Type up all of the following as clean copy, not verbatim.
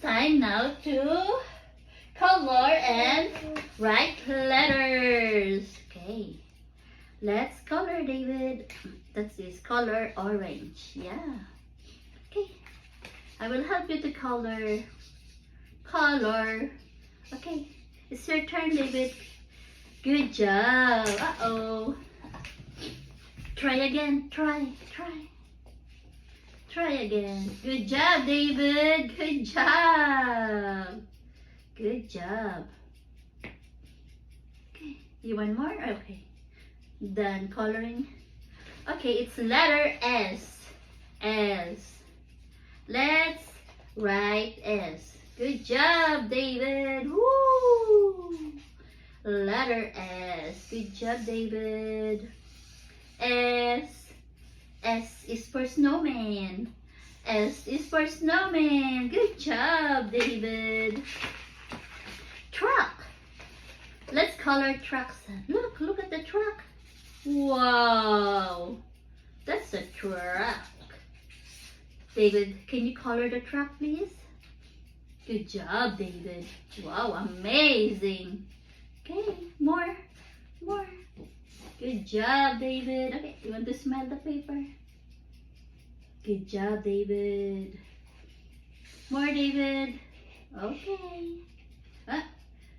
time now to color and write letters. Okay. Let's color, David. That's this color orange. Yeah. Okay. I will help you to color. Color. Okay. It's your turn, David. Good job. Uh-oh. Try again. Try. Try again. Good job, David. Good job. Good job. Okay. You want more? Okay. Done coloring. Okay, it's letter S. S. Let's write S. Good job, David. Woo! Letter S. Good job, David. S. S is for snowman. S is for snowman. Good job, David. Truck. Let's color truck, son. Look at the truck. Wow. That's a truck. David, can you color the truck, please? Good job, David. Wow, amazing. Okay, more. Good job, David. Okay, you want to smell the paper? Good job, David. More, David. Okay.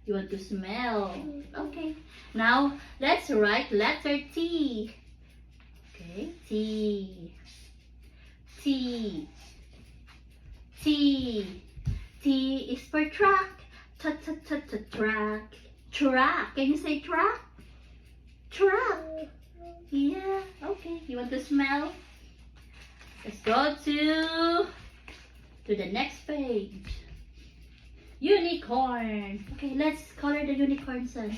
You want to smell? Okay. Now, let's write letter T. Okay, T. T. T. T is for truck. Truck. Truck. Can you say truck? Truck. Yeah. Okay. You want to smell? Let's go to the next page. Unicorn. Okay, let's color the unicorn, son.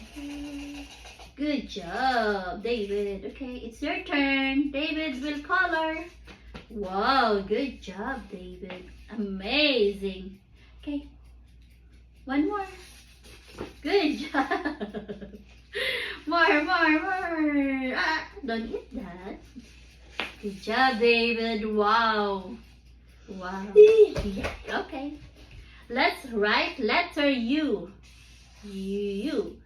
Good job, David. Okay, it's your turn. David will color. Wow, good job, David. Amazing. Okay, one more. Good job. More. Don't eat that. Good job, David. Wow. Yeah, okay. Let's write letter U. U.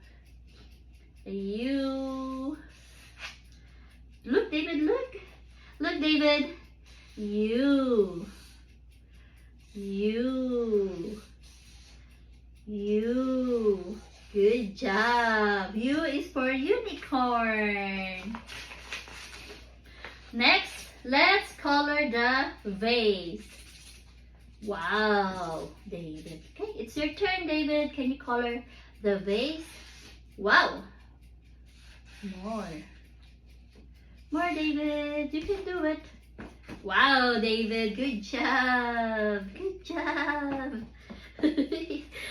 Look, David, look. Look, David. U. Good job. U is for unicorn. Next, let's color the vase. Wow, David. Okay, it's your turn, David. Can you color the vase? Wow. More, David. You can do it. Wow, David. Good job.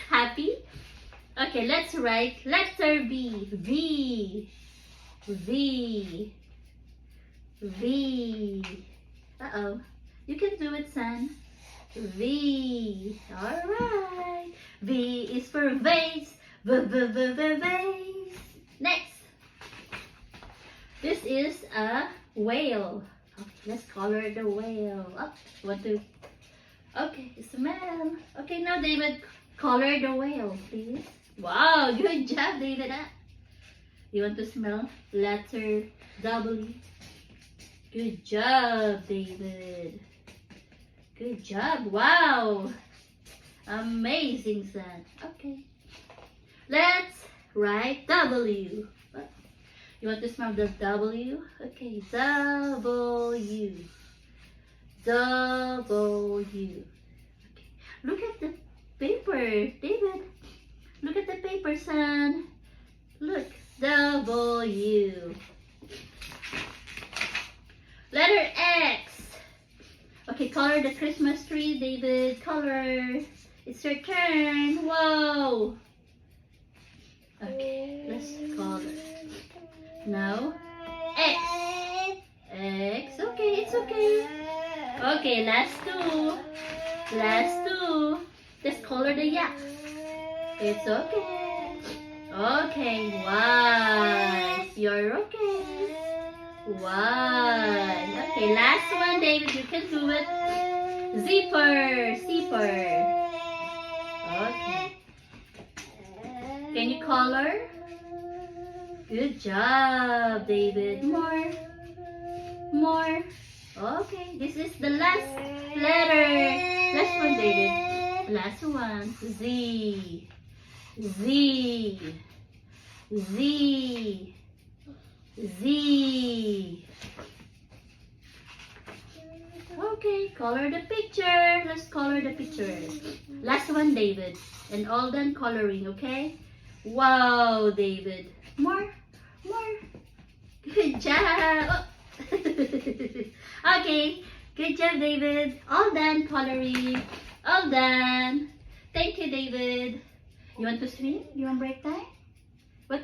Happy? Okay, let's write letter V. V. Uh-oh. You can do it, son. V. Alright. V is for vase. Vase. Next. This is a whale. Okay, let's color the whale. Okay, smell. Okay, now David, color the whale, please. Wow, good job, David. You want to smell letter W? Good job, David. Good job. Wow. Amazing, son. Okay. Let's write W. You want to smell the W? Okay. W. Okay. Look at the paper, David. Look at the paper, son. Look. W. Letter X. Okay, color the Christmas tree, David. Color. It's your turn. Whoa. Okay, let's color. Now, X. Okay, it's okay. Okay, last two. Let's color the yak. It's okay. Okay, Y. You're okay. Y. Okay, last one, David. You can do it. Zipper. color. Good job, David. More. More. Okay, this is the last letter. Last one, David. Last one. Z. Z. Z. Z. Okay, color the picture. Let's color the picture. Last one, David. And all done coloring, okay? Wow, David. More. More. Good job. Oh. Okay, good job, David. All done coloring. All done. Thank you, David. You want to swim? You want break time? What?